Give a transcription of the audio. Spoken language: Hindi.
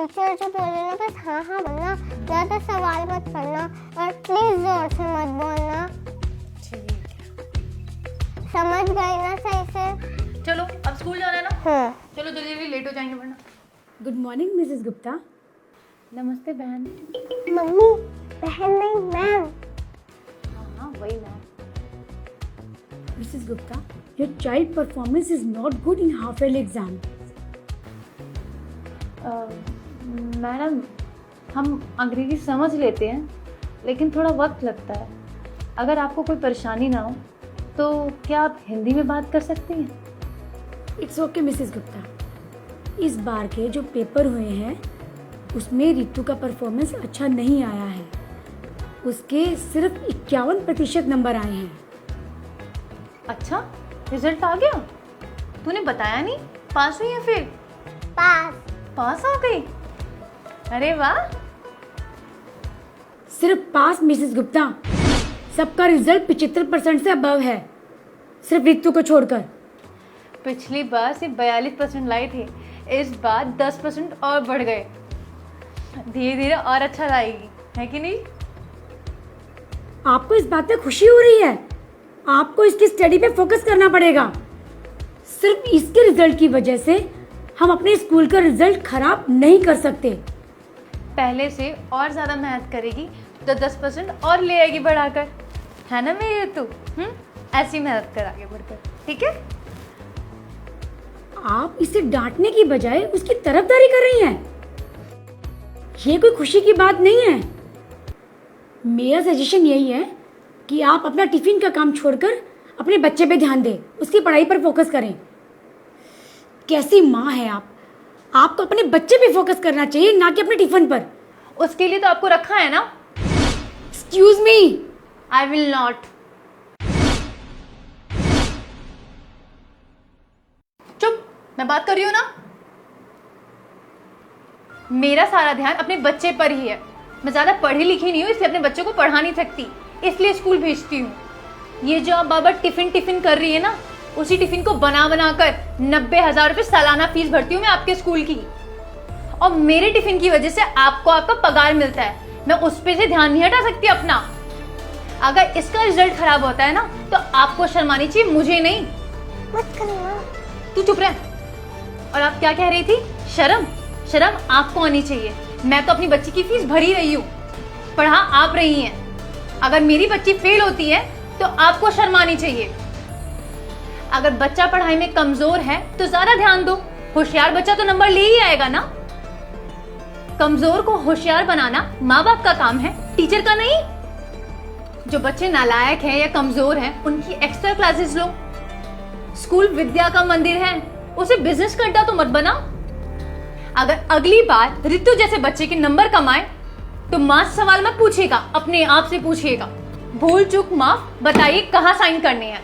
टीचर जो बोले ना बस हाँ हाँ बोलना, ज़्यादा सवाल मत करना और प्लीज जोर से मत बोलना। ठीक है, समझ गई ना सही से? चलो अब स्कूल जाना है ना। हाँ। चलो जल्दी जल्दी, लेट हो जाएंगे वरना। Good morning Mrs Gupta. नमस्ते बहन। मम्मी, बहन नहीं मैम। हाँ वही ma'am. Mrs Gupta, your child performance is not good in half yearly exam. Madam, हम अंग्रेजी समझ लेते हैं लेकिन थोड़ा वक्त लगता है। अगर आपको कोई परेशानी ना हो तो क्या आप हिंदी में बात कर सकती हैं? It's okay Mrs Gupta. इस बार के जो पेपर हुए हैं उसमें रितु का परफॉर्मेंस अच्छा नहीं आया है। उसके सिर्फ 51% नंबर आए हैं। अच्छा, रिजल्ट आ गया? तूने बताया नहीं? पास हुई है फिर? पास हो गई? अरे वाह। सिर्फ पास मिसेस गुप्ता, सबका रिजल्ट 75% से अबव है, सिर्फ रितु को छोड़कर। पिछली बार सिर्फ 42% लाई थी, इस बार 10% और बढ़ गए। धीरे धीरे और अच्छा लाएगी, है कि नहीं? आपको इस बात पे खुशी हो रही है? आपको इसकी स्टडी पे फोकस करना पड़ेगा। सिर्फ इसके रिजल्ट की वजह से हम अपने स्कूल का रिजल्ट खराब नहीं कर सकते। पहले से और ज़्यादा मेहनत करेगी तो 10% और ले आएगी बढ़ाकर, है ना मेरी तू? ऐसी मेहनत कर आगे बढ़कर, ठीक है? आप इसे डांटने की बजाय उसकी तरफदारी कर रही हैं। ये कोई खुशी की बात नहीं है। मेरा सजेशन यही है कि आप अपना टिफिन का काम छोड़कर अपने बच्चे पे ध्यान दें, उसकी पढ़ाई पर फोकस करें। कैसी माँ है आप? आपको अपने बच्चे पे फोकस करना चाहिए, ना कि अपने टिफिन पर। उसके लिए तो आपको रखा है ना। Excuse me, I will not. चुप, मैं बात कर रही हूँ ना। मेरा सारा ध्यान अपने बच्चे पर ही है। मैं ज्यादा पढ़ी लिखी नहीं हूँ, इसलिए अपने बच्चे को पढ़ा नहीं सकती, इसलिए स्कूल भेजती हूँ। ये जो आप बाबा टिफिन कर रही है ना, उसी टिफिन को बना कर 90,000 रुपये सालाना फीस भरती हूँ मैं आपके स्कूल की। और मेरे टिफिन की वजह से आपको आपका पगार मिलता है, मैं उस पे से ध्यान नहीं हटा सकती अपना। अगर इसका रिजल्ट खराब होता है ना तो आपको शर्म आनी चाहिए, मुझे नहीं। मत करना। तू चुप रह। और आप क्या कह रही थी? शर्म आपको आनी चाहिए। मैं तो अपनी बच्ची की फीस भर ही रही हूँ, पढ़ा आप रही हैं। अगर मेरी बच्ची फेल होती है तो आपको शर्म आनी चाहिए। अगर बच्चा पढ़ाई में कमजोर है तो ज्यादा ध्यान दो, होशियार बच्चा तो नंबर ले ही आएगा ना। कमजोर को होशियार बनाना माँ बाप का काम है, टीचर का नहीं। जो बच्चे नालायक हैं या कमजोर हैं उनकी एक्स्ट्रा क्लासेस लो। स्कूल विद्या का मंदिर है, उसे बिजनेस का अड्डा तो मत बना। अगर अगली बार रितु जैसे बच्चे के नंबर कम आए तो माँ से सवाल मत पूछिएगा, अपने आप से पूछिएगा। भूल चूक माफ, बताइए कहाँ साइन करने हैं।